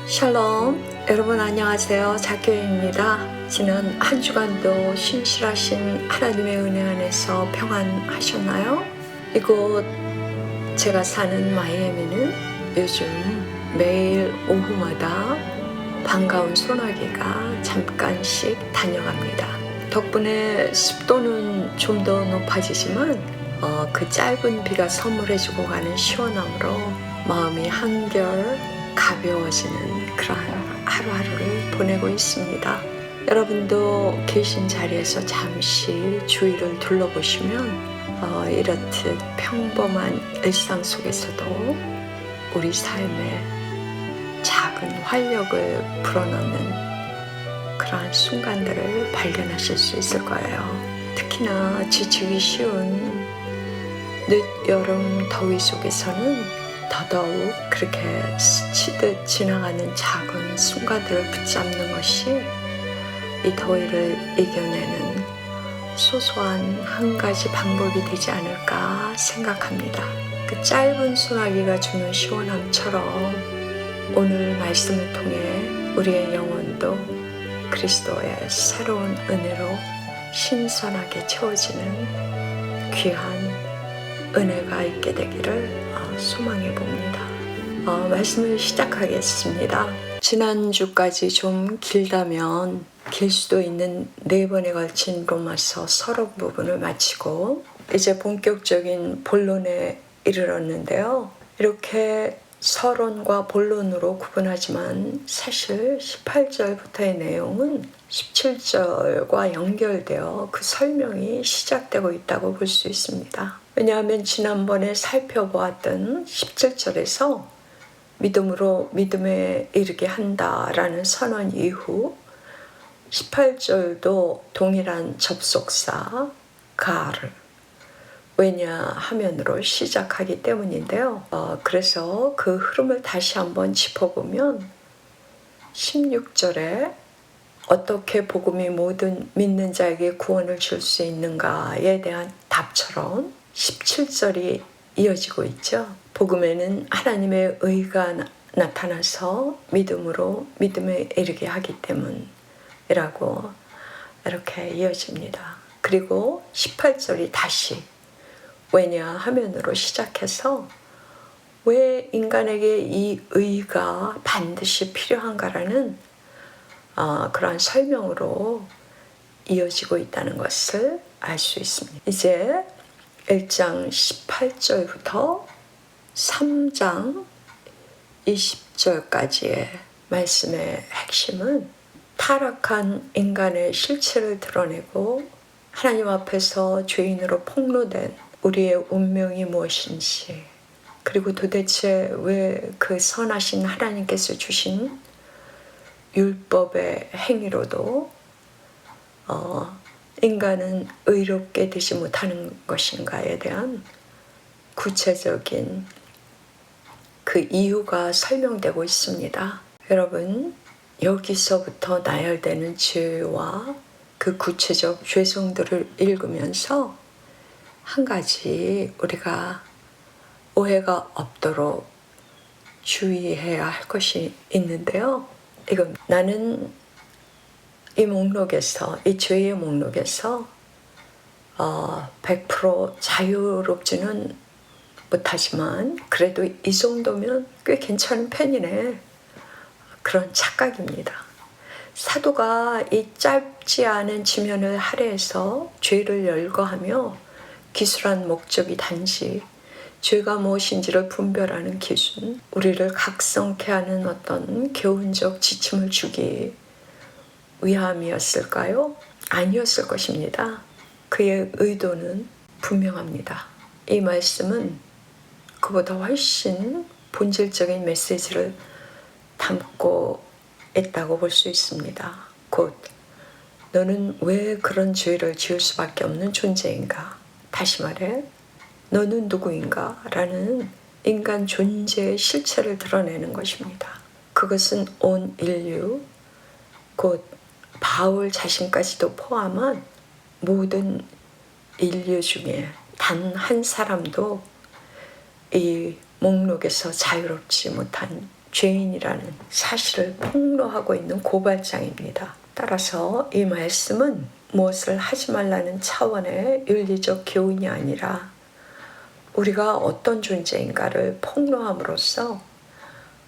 샬롬, 여러분 안녕하세요. 작교입니다. 지난 한 주간도 신실하신 하나님의 은혜 안에서 평안하셨나요? 이곳 제가 사는 마이애미는 요즘 매일 오후마다 반가운 소나기가 잠깐씩 다녀갑니다. 덕분에 습도는 좀 더 높아지지만 그 짧은 비가 선물해주고 가는 시원함으로 마음이 한결 가벼워지는 그런 하루하루를 보내고 있습니다. 여러분도 계신 자리에서 잠시 주위를 둘러보시면 이렇듯 평범한 일상 속에서도 우리 삶에 작은 활력을 불어넣는 그러한 순간들을 발견하실 수 있을 거예요. 특히나 지치기 쉬운 늦여름 더위 속에서는 더더욱 그렇게 스치듯 지나가는 작은 순간들을 붙잡는 것이 이 더위를 이겨내는 소소한 한 가지 방법이 되지 않을까 생각합니다. 그 짧은 소나기가 주는 시원함처럼 오늘 말씀을 통해 우리의 영혼도 그리스도의 새로운 은혜로 신선하게 채워지는 귀한 은혜가 있게 되기를 소망해 봅니다. 말씀을 시작하겠습니다. 지난주까지 좀 길다면 길 수도 있는 4번에 걸친 로마서 서론 부분을 마치고 이제 본격적인 본론에 이르렀는데요. 이렇게 서론과 본론으로 구분하지만 사실 18절부터의 내용은 17절과 연결되어 그 설명이 시작되고 있다고 볼 수 있습니다. 왜냐하면 지난번에 살펴보았던 17절에서 믿음으로 믿음에 이르게 한다라는 선언 이후 18절도 동일한 접속사 가를 왜냐하면으로 시작하기 때문인데요. 그래서 그 흐름을 다시 한번 짚어보면 16절에 어떻게 복음이 모든 믿는 자에게 구원을 줄 수 있는가에 대한 답처럼 17절이 이어지고 있죠. 복음에는 하나님의 의가 나타나서 믿음으로 믿음에 이르게 하기 때문이라고 이렇게 이어집니다. 그리고 18절이 다시 왜냐하면으로 시작해서 왜 인간에게 이 의가 반드시 필요한가라는 그러한 설명으로 이어지고 있다는 것을 알 수 있습니다. 이제 1장 18절부터 3장 20절까지의 말씀의 핵심은 타락한 인간의 실체를 드러내고 하나님 앞에서 죄인으로 폭로된 우리의 운명이 무엇인지, 그리고 도대체 왜 그 선하신 하나님께서 주신 율법의 행위로도 인간은 의롭게 되지 못하는 것인가에 대한 구체적인 그 이유가 설명되고 있습니다. 여러분, 여기서부터 나열되는 죄와 그 구체적 죄성들을 읽으면서 한 가지 우리가 오해가 없도록 주의해야 할 것이 있는데요. 이건 나는 이 목록에서, 이 죄의 목록에서 100% 자유롭지는 못하지만 그래도 이 정도면 꽤 괜찮은 편이네, 그런 착각입니다. 사도가 이 짧지 않은 지면을 할애해서 죄를 열거하며 기술한 목적이 단지 죄가 무엇인지를 분별하는 기준, 우리를 각성케 하는 어떤 교훈적 지침을 주기 위함이었을까요? 아니었을 것입니다. 그의 의도는 분명합니다. 이 말씀은 그보다 훨씬 본질적인 메시지를 담고 있다고 볼 수 있습니다. 곧 너는 왜 그런 죄를 지을 수밖에 없는 존재인가? 다시 말해 너는 누구인가? 라는 인간 존재의 실체를 드러내는 것입니다. 그것은 온 인류, 곧 바울 자신까지도 포함한 모든 인류 중에 단 한 사람도 이 목록에서 자유롭지 못한 죄인이라는 사실을 폭로하고 있는 고발장입니다. 따라서 이 말씀은 무엇을 하지 말라는 차원의 윤리적 교훈이 아니라 우리가 어떤 존재인가를 폭로함으로써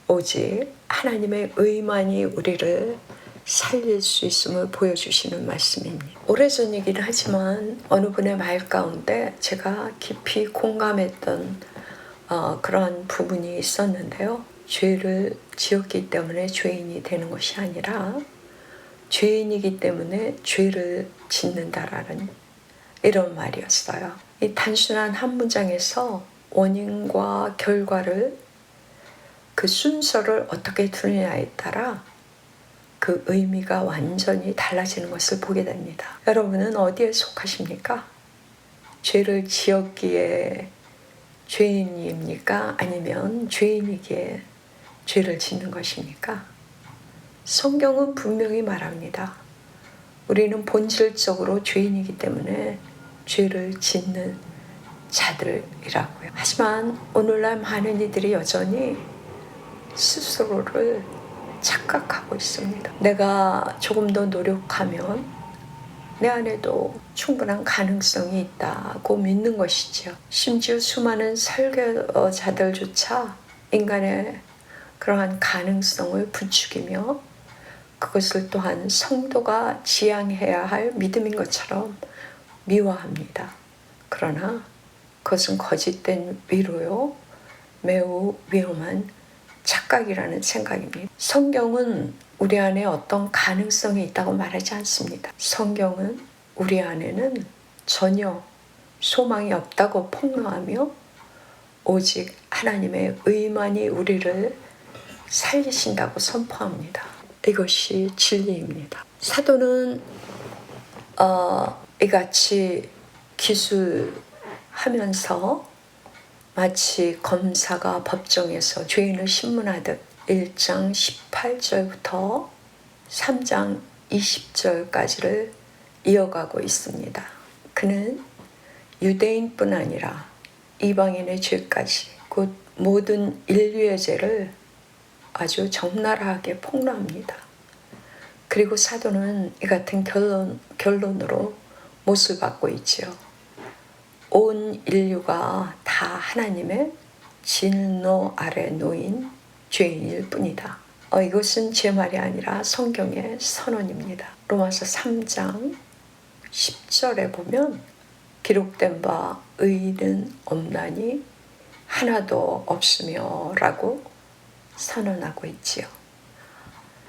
오직 하나님의 의만이 우리를 살릴 수 있음을 보여주시는 말씀입니다. 오래전이긴 하지만 어느 분의 말 가운데 제가 깊이 공감했던 그러한 부분이 있었는데요. 죄를 지었기 때문에 죄인이 되는 것이 아니라 죄인이기 때문에 죄를 짓는다라는 이런 말이었어요. 이 단순한 한 문장에서 원인과 결과를 그 순서를 어떻게 두느냐에 따라 그 의미가 완전히 달라지는 것을 보게 됩니다. 여러분은 어디에 속하십니까? 죄를 지었기에 죄인입니까? 아니면 죄인이기에 죄를 짓는 것입니까? 성경은 분명히 말합니다. 우리는 본질적으로 죄인이기 때문에 죄를 짓는 자들이라고요. 하지만 오늘날 많은 이들이 여전히 스스로를 착각하고 있습니다. 내가 조금 더 노력하면 내 안에도 충분한 가능성이 있다고 믿는 것이죠. 심지어 수많은 설교자들조차 인간의 그러한 가능성을 부추기며 그것을 또한 성도가 지향해야 할 믿음인 것처럼 미화합니다. 그러나 그것은 거짓된 위로요, 매우 위험한 착각이라는 생각입니다. 성경은 우리 안에 어떤 가능성이 있다고 말하지 않습니다. 성경은 우리 안에는 전혀 소망이 없다고 폭로하며 오직 하나님의 의만이 우리를 살리신다고 선포합니다. 이것이 진리입니다. 사도는 이같이 기술하면서 마치 검사가 법정에서 죄인을 신문하듯 1장 18절부터 3장 20절까지를 이어가고 있습니다. 그는 유대인뿐 아니라 이방인의 죄까지 곧 모든 인류의 죄를 아주 적나라하게 폭로합니다. 그리고 사도는 이 같은 결론으로 못을 받고 있지요. 온 인류가 다 하나님의 진노 아래 놓인 죄인일 뿐이다. 이것은 제 말이 아니라 성경의 선언입니다. 로마서 3장 10절에 보면 기록된 바 의인은 없나니 하나도 없으며 라고 선언하고 있지요.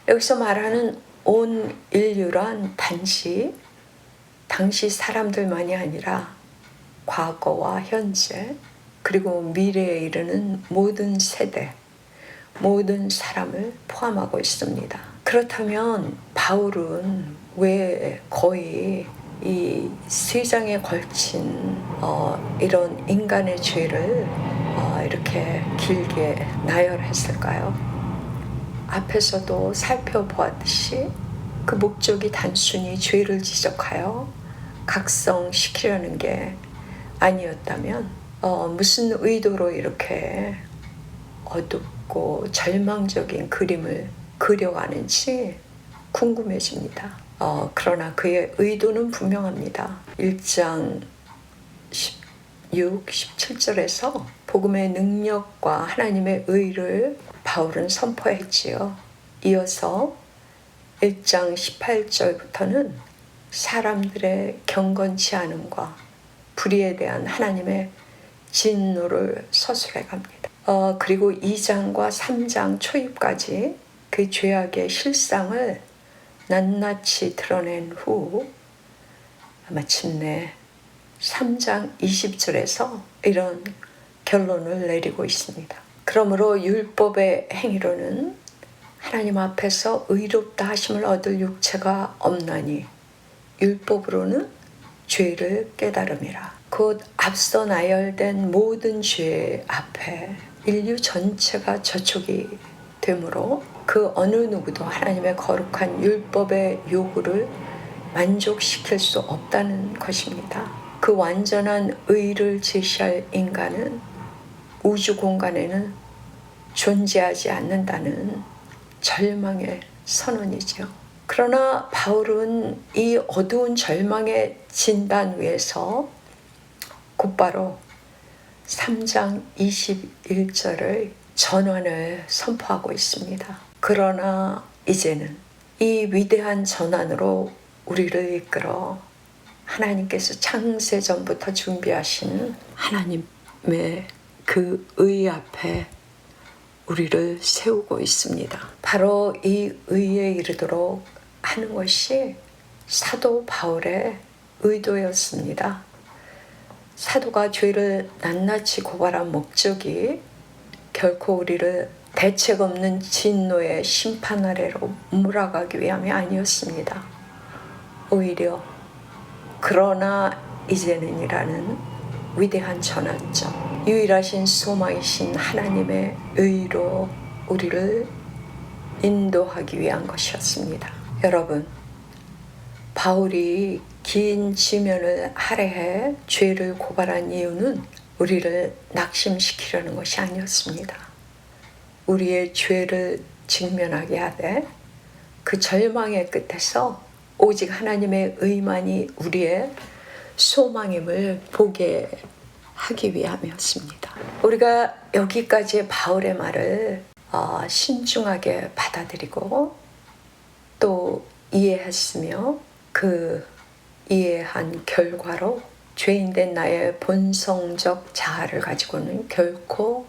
여기서 말하는 온 인류란 당시 사람들만이 아니라 과거와 현재 그리고 미래에 이르는 모든 세대, 모든 사람을 포함하고 있습니다. 그렇다면 바울은 왜 거의 이 3장에 걸친 이런 인간의 죄를 이렇게 길게 나열했을까요? 앞에서도 살펴보았듯이 그 목적이 단순히 죄를 지적하여 각성시키려는 게 아니었다면 무슨 의도로 이렇게 어둡고 절망적인 그림을 그려가는지 궁금해집니다. 그러나 그의 의도는 분명합니다. 1장 16, 17절에서 복음의 능력과 하나님의 의를 바울은 선포했지요. 이어서 1장 18절부터는 사람들의 경건치 않음과 불의에 대한 하나님의 진노를 서술해 갑니다. 그리고 2장과 3장 초입까지 그 죄악의 실상을 낱낱이 드러낸 후 마침내 3장 20절에서 이런 결론을 내리고 있습니다. 그러므로 율법의 행위로는 하나님 앞에서 의롭다 하심을 얻을 육체가 없나니 율법으로는 죄를 깨달음이라. 곧 앞서 나열된 모든 죄 앞에 인류 전체가 저촉이 되므로 그 어느 누구도 하나님의 거룩한 율법의 요구를 만족시킬 수 없다는 것입니다. 그 완전한 의를 제시할 인간은 우주 공간에는 존재하지 않는다는 절망의 선언이죠. 그러나 바울은 이 어두운 절망의 진단 위에서 곧바로 3장 21절의 전환을 선포하고 있습니다. 그러나 이제는 이 위대한 전환으로 우리를 이끌어 하나님께서 창세전부터 준비하신 하나님의 그 의 앞에 우리를 세우고 있습니다. 바로 이 의에 이르도록 하는 것이 사도 바울의 의도였습니다. 사도가 죄를 낱낱이 고발한 목적이 결코 우리를 대책 없는 진노의 심판 아래로 몰아가기 위함이 아니었습니다. 오히려 그러나 이제는이라는 위대한 전환점, 유일하신 소망이신 하나님의 의로 우리를 인도하기 위한 것이었습니다. 여러분, 바울이 긴 지면을 할애해 죄를 고발한 이유는 우리를 낙심시키려는 것이 아니었습니다. 우리의 죄를 직면하게 하되 그 절망의 끝에서 오직 하나님의 의만이 우리의 소망임을 보게 하기 위함이었습니다. 우리가 여기까지 바울의 말을 신중하게 받아들이고 또 이해했으며 그 이해한 결과로 죄인된 나의 본성적 자아를 가지고는 결코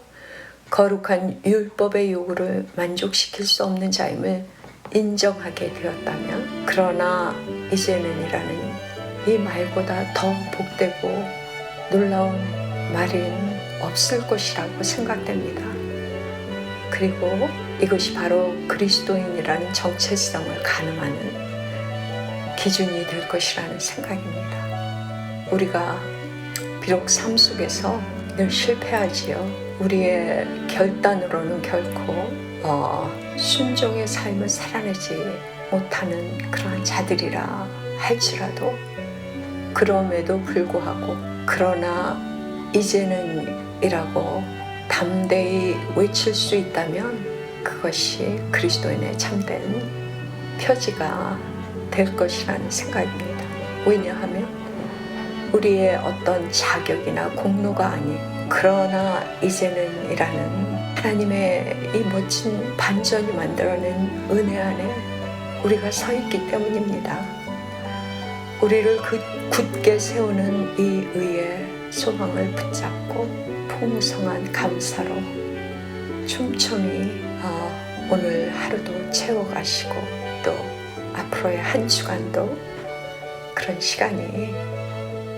거룩한 율법의 요구를 만족시킬 수 없는 자임을 인정하게 되었다면, 그러나 이제는이라는 이 말보다 더 복되고 놀라운 말은 없을 것이라고 생각됩니다. 그리고 이것이 바로 그리스도인이라는 정체성을 가늠하는 기준이 될 것이라는 생각입니다. 우리가 비록 삶 속에서 늘 실패하지요. 우리의 결단으로는 결코 순종의 삶을 살아내지 못하는 그러한 자들이라 할지라도, 그럼에도 불구하고 그러나 이제는 이라고 담대히 외칠 수 있다면 그것이 그리스도인의 참된 표지가 될 것이라는 생각입니다. 왜냐하면 우리의 어떤 자격이나 공로가 아닌, 그러나 이제는 이라는 하나님의 이 멋진 반전이 만들어낸 은혜 안에 우리가 서 있기 때문입니다. 우리를 굳게 세우는 이 의의 소망을 붙잡고 풍성한 감사로 촘촘히 오늘 하루도 채워가시고 또 앞으로의 한 주간도 그런 시간이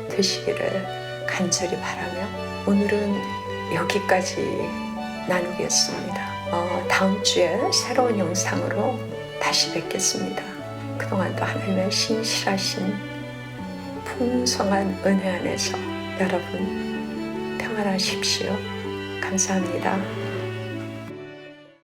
되시기를 간절히 바라며 오늘은 여기까지 나누겠습니다. 다음 주에 새로운 영상으로 다시 뵙겠습니다. 그동안도 하나님의 신실하신 풍성한 은혜 안에서 여러분 평안하십시오. 감사합니다.